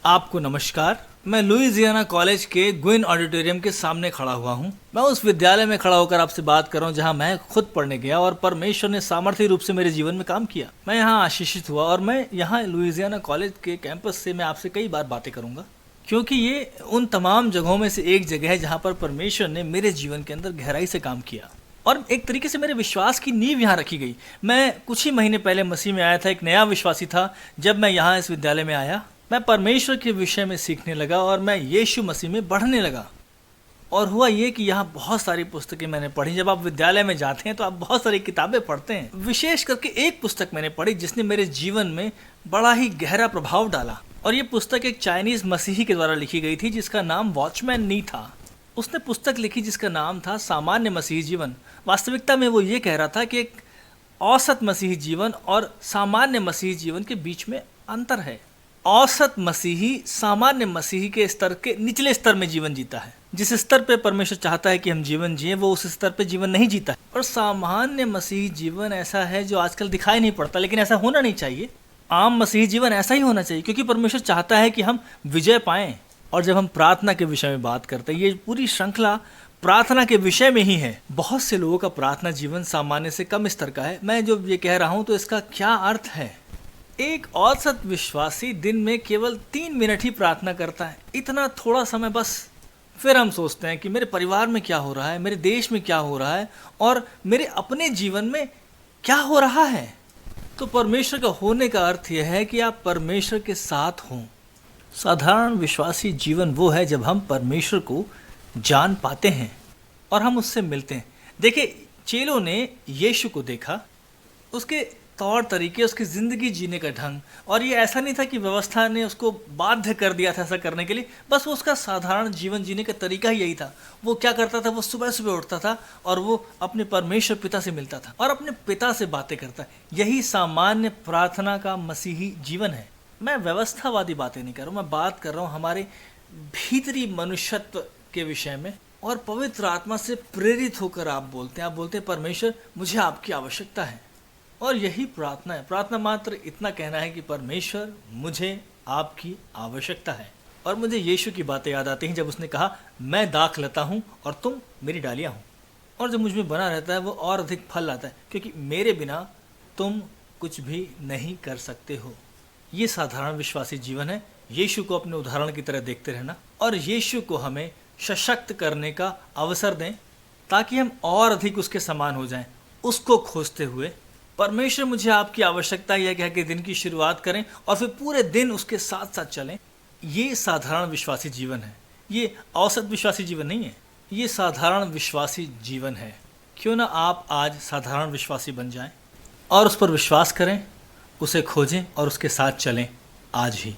आपको नमस्कार। मैं लुइजियाना कॉलेज के ग्विन ऑडिटोरियम के सामने खड़ा हुआ हूँ। मैं उस विद्यालय में खड़ा होकर आपसे बात कर रहा हूँ जहाँ मैं खुद पढ़ने गया और परमेश्वर ने सामर्थ्य रूप से मेरे जीवन में काम किया। मैं यहाँ आशीषित हुआ और मैं यहाँ लुइजियाना कॉलेज के कैंपस से मैं आपसे कई बार बातें करूँगा, क्योंकि ये उन तमाम जगहों में से एक जगह है जहाँ पर परमेश्वर ने मेरे जीवन के अंदर गहराई से काम किया और एक तरीके से मेरे विश्वास की नींव यहाँ रखी गई। मैं कुछ ही महीने पहले मसीह में आया था, एक नया विश्वासी था। जब मैं यहाँ इस विद्यालय में आया, मैं परमेश्वर के विषय में सीखने लगा और मैं यीशु मसीह में बढ़ने लगा। और हुआ ये कि यहाँ बहुत सारी पुस्तकें मैंने पढ़ी। जब आप विद्यालय में जाते हैं तो आप बहुत सारी किताबें पढ़ते हैं। विशेष करके एक पुस्तक मैंने पढ़ी जिसने मेरे जीवन में बड़ा ही गहरा प्रभाव डाला, और ये पुस्तक एक चाइनीज मसीही के द्वारा लिखी गई थी जिसका नाम वॉचमैन नी था। उसने पुस्तक लिखी जिसका नाम था सामान्य मसीही जीवन। वास्तविकता में वो ये कह रहा था कि एक औसत मसीही जीवन और सामान्य मसीही जीवन के बीच में अंतर है। औसत मसीही सामान्य मसीही के स्तर के निचले स्तर में जीवन जीता है। जिस स्तर पे परमेश्वर चाहता है कि हम जीवन जिए, वो उस स्तर पे जीवन नहीं जीता है। और सामान्य मसीही जीवन ऐसा है जो आजकल दिखाई नहीं पड़ता, लेकिन ऐसा होना नहीं चाहिए। आम मसीही जीवन ऐसा ही होना चाहिए, क्योंकि परमेश्वर चाहता है कि हम विजय पाएं। और जब हम प्रार्थना के विषय में बात करते हैं, ये पूरी श्रृंखला प्रार्थना के विषय में ही है। बहुत से लोगों का प्रार्थना जीवन सामान्य से कम स्तर का है। मैं जो ये कह रहा हूँ तो इसका क्या अर्थ है? एक औसत विश्वासी दिन में केवल 3 मिनट ही प्रार्थना करता है। इतना थोड़ा समय बस। फिर हम सोचते हैं कि मेरे परिवार में क्या हो रहा है, मेरे देश में क्या हो रहा है, और मेरे अपने जीवन में क्या हो रहा है। तो परमेश्वर का होने का अर्थ यह है कि आप परमेश्वर के साथ हों। साधारण विश्वासी जीवन वो है जब हम परमेश्वर को जान पाते हैं और हम उससे मिलते हैं। देखिए, चेलों ने यीशु को देखा, उसके तौर तरीके, उसकी ज़िंदगी जीने का ढंग। और ये ऐसा नहीं था कि व्यवस्था ने उसको बाध्य कर दिया था ऐसा करने के लिए, बस वो उसका साधारण जीवन जीने का तरीका ही यही था। वो क्या करता था? वो सुबह सुबह उठता था और वो अपने परमेश्वर पिता से मिलता था और अपने पिता से बातें करता। यही सामान्य प्रार्थना का मसीही जीवन है। मैं व्यवस्थावादी बातें नहीं कर रहा हूँ, मैं बात कर रहा हूँ हमारे भीतरी मनुष्यत्व के विषय में। और पवित्र आत्मा से प्रेरित होकर आप बोलते हैं परमेश्वर, मुझे आपकी आवश्यकता है। और यही प्रार्थना है। प्रार्थना मात्र इतना कहना है कि परमेश्वर, मुझे आपकी आवश्यकता है। और मुझे यीशु की बातें याद आती हैं जब उसने कहा, मैं दाख लता हूँ और तुम मेरी डालियाँ हो। और जब मुझ में बना रहता है वो और अधिक फल लाता है, क्योंकि मेरे बिना तुम कुछ भी नहीं कर सकते हो। ये साधारण विश्वासी जीवन है। यीशु को अपने उदाहरण की तरह देखते रहना और यीशु को हमें सशक्त करने का अवसर दें, ताकि हम और अधिक उसके समान हो जाएं। उसको खोजते हुए, परमेश्वर मुझे आपकी आवश्यकता यह कह के दिन की शुरुआत करें और फिर पूरे दिन उसके साथ साथ चलें। ये साधारण विश्वासी जीवन है। ये औसत विश्वासी जीवन नहीं है, ये साधारण विश्वासी जीवन है। क्यों ना आप आज साधारण विश्वासी बन जाएं और उस पर विश्वास करें, उसे खोजें और उसके साथ चलें आज ही।